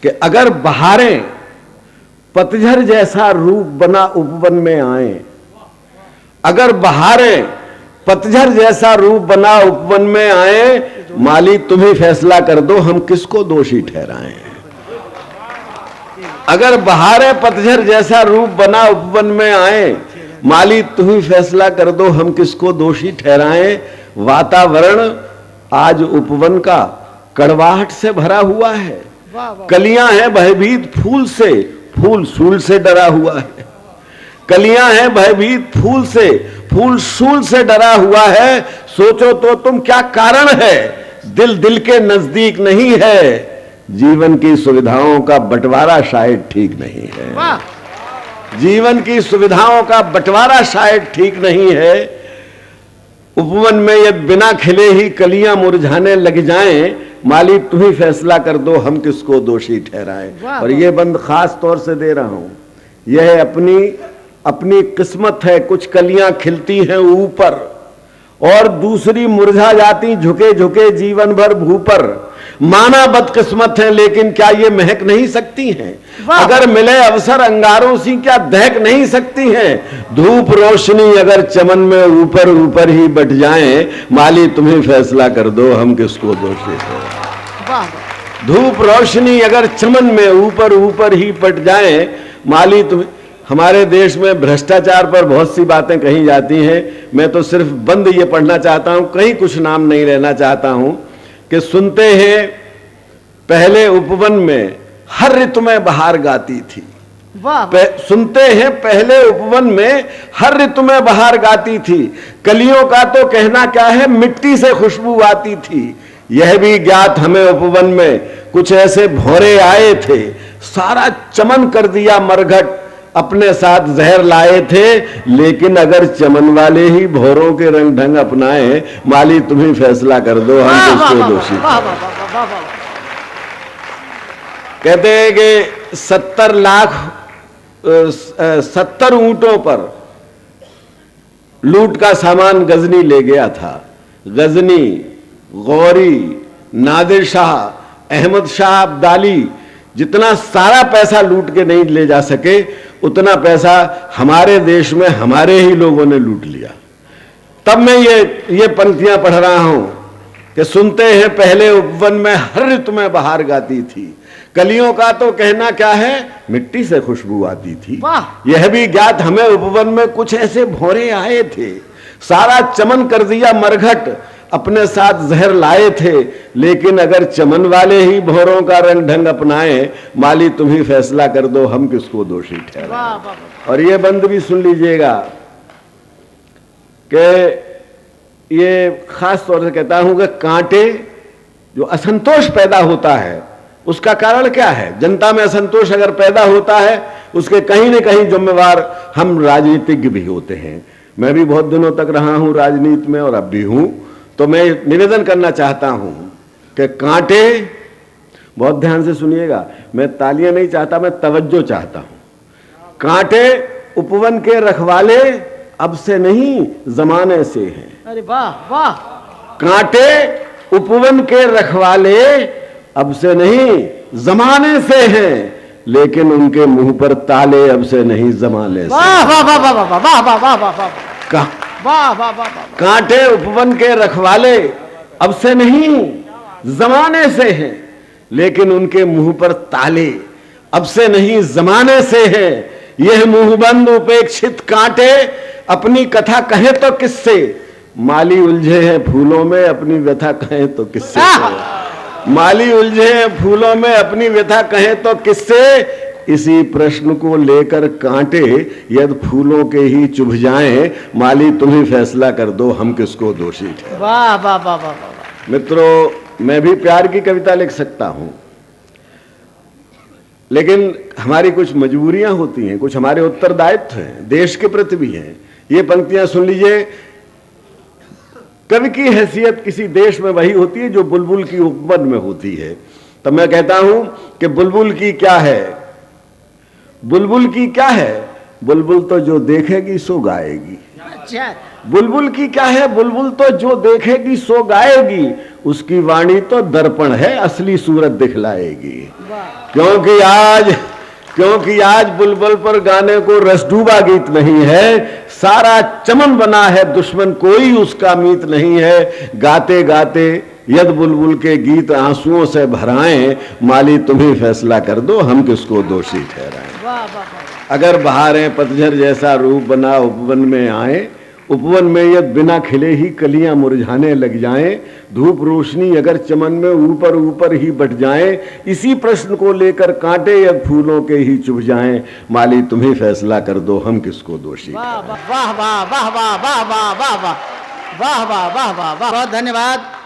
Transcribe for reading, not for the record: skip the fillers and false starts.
कि अगर बहारें पतझड़ जैसा रूप बना उपवन में आए, अगर बहारें पतझड़ जैसा रूप बना उपवन में आए, माली तुम ही फैसला कर दो हम किसको दोषी ठहराएं। अगर बहारें पतझड़ जैसा रूप बना उपवन में आए, माली तुम ही फैसला कर दो हम किसको दोषी ठहराएं। वातावरण आज उपवन का कड़वाहट से भरा हुआ है, कलियां हैं भयभीत फूल से, फूल सूल से डरा हुआ है। कलियां हैं भयभीत फूल से, फूल सूल से डरा हुआ है। सोचो तो तुम क्या कारण है, दिल दिल के नजदीक नहीं है, जीवन की सुविधाओं का बंटवारा शायद ठीक नहीं है। जीवन की सुविधाओं का बंटवारा शायद ठीक नहीं है। उपवन में यदि बिना खिले ही कलियां मुरझाने लग जाएं, माली तुम ही फैसला कर दो हम किसको दोषी ठहराएं। और ये बंद खास तौर से दे रहा हूं, यह अपनी किस्मत है। कुछ कलियां खिलती हैं ऊपर और दूसरी मुरझा जाती झुके झुके जीवन भर भूपर। माना बदकिस्मत है लेकिन क्या ये महक नहीं सकती हैं? अगर मिले अवसर अंगारों सी क्या दहक नहीं सकती हैं? धूप रोशनी अगर चमन में ऊपर ऊपर ही बट जाएं, माली तुम्हें फैसला कर दो हम किसको दोषी है। धूप रोशनी अगर चमन में ऊपर ऊपर ही बट जाएं, माली तुम्हें। हमारे देश में भ्रष्टाचार पर बहुत सी बातें कही जाती हैं, मैं तो सिर्फ बंद ये पढ़ना चाहता हूं, कहीं कुछ नाम नहीं लेना चाहता हूं कि सुनते हैं पहले उपवन में हर ऋतु में बहार गाती थी। सुनते हैं पहले उपवन में हर ऋतु में बहार गाती थी, कलियों का तो कहना क्या है मिट्टी से खुशबू आती थी। यह भी ज्ञात हमें उपवन में कुछ ऐसे भौरे आए थे, सारा चमन कर दिया मरघट, अपने साथ जहर लाए थे। लेकिन अगर चमन वाले ही भौरों के रंग ढंग अपनाए, माली तुम्हें फैसला कर दो हम किसको दोषी। कहते हैं कि 70 ऊंटों पर लूट का सामान गजनी ले गया था। गजनी, गौरी, नादिर शाह, अहमद शाह अब्दाली जितना सारा पैसा लूट के नहीं ले जा सके, उतना पैसा हमारे देश में हमारे ही लोगों ने लूट लिया। तब मैं ये पंक्तियां पढ़ रहा हूं कि सुनते हैं पहले उपवन में हर ऋतु में बहार गाती थी, कलियों का तो कहना क्या है मिट्टी से खुशबू आती थी। यह भी ज्ञात हमें उपवन में कुछ ऐसे भौरे आए थे, सारा चमन कर दिया मरघट, अपने साथ जहर लाए थे। लेकिन अगर चमन वाले ही भौरों का रंग ढंग अपनाए, माली तुम ही फैसला कर दो हम किसको दोषी ठहराएं। और ये बंद भी सुन लीजिएगा कि ये खास तौर से कहता हूं कि कांटे जो असंतोष पैदा होता है उसका कारण क्या है? जनता में असंतोष अगर पैदा होता है उसके कहीं न कहीं जिम्मेवार हम राजनीतिज्ञ भी होते हैं। मैं भी बहुत दिनों तक रहा हूं राजनीति में और अब भी हूं, तो मैं निवेदन करना चाहता हूं कि कांटे, बहुत ध्यान से सुनिएगा, मैं तालियां नहीं चाहता, मैं तवज्जो चाहता हूं। कांटे उपवन के रखवाले अब से नहीं जमाने से हैं। अरे वाह वाह। कांटे उपवन के रखवाले अब से नहीं जमाने से हैं, लेकिन उनके मुंह पर ताले अब से नहीं जमाने से। वाह वाह वाह वाह वाह वाह वाह वाह वाह वाह। कांटे उपवन के रखवाले अब से नहीं जमाने से हैं, लेकिन उनके मुंह पर ताले अब से नहीं जमाने से हैं। यह मुंहबंद उपेक्षित कांटे अपनी कथा कहे तो किससे? माली उलझे हैं फूलों में अपनी व्यथा कहे तो किससे? माली उलझे हैं फूलों में अपनी व्यथा कहे तो किससे? इसी प्रश्न को लेकर कांटे यदि फूलों के ही चुभ जाएं, माली तुम ही फैसला कर दो हम किसको दोषी ठहराएं। वाह वाह वाह वाह वाह। मित्रों, मैं भी प्यार की कविता लिख सकता हूं, लेकिन हमारी कुछ मजबूरियां होती हैं, कुछ हमारे उत्तरदायित्व हैं, देश के प्रति भी हैं। ये पंक्तियां सुन लीजिए। कवि की हैसियत किसी देश में वही होती है जो बुलबुल की उपवन में होती है। तो मैं कहता हूं कि बुलबुल की क्या है? बुलबुल की क्या है? बुलबुल तो जो देखेगी सो गाएगी। अच्छा। बुलबुल की क्या है? बुलबुल तो जो देखेगी सो गाएगी। उसकी वाणी तो दर्पण है, असली सूरत दिखलाएगी। वाह क्योंकि आज बुलबुल पर गाने को रस डूबा गीत नहीं है, सारा चमन बना है दुश्मन, कोई उसका मीत नहीं है। गाते गाते यद बुलबुल के गीत आंसुओं से भराएं, माली तुम्ही फैसला कर दो हम किसको दोषी ठहराएं। वाह वाह वाह। अगर बहारें पतझर जैसा रूप बना उपवन में आए, उपवन में यद बिना खिले ही कलियां मुरझाने लग जाएं, धूप रोशनी अगर चमन में ऊपर ऊपर ही बट जाएं, इसी प्रश्न को लेकर कांटे यद फूलों के ही चुभ जाएं, माली तुम्ही फैसला कर दो हम किसको दोषी वाह ठहराएं। वाह वाह वाह वाह वाह वाह वाह वाह वाह वाह वाह वाह वाह। बहुत धन्यवाद।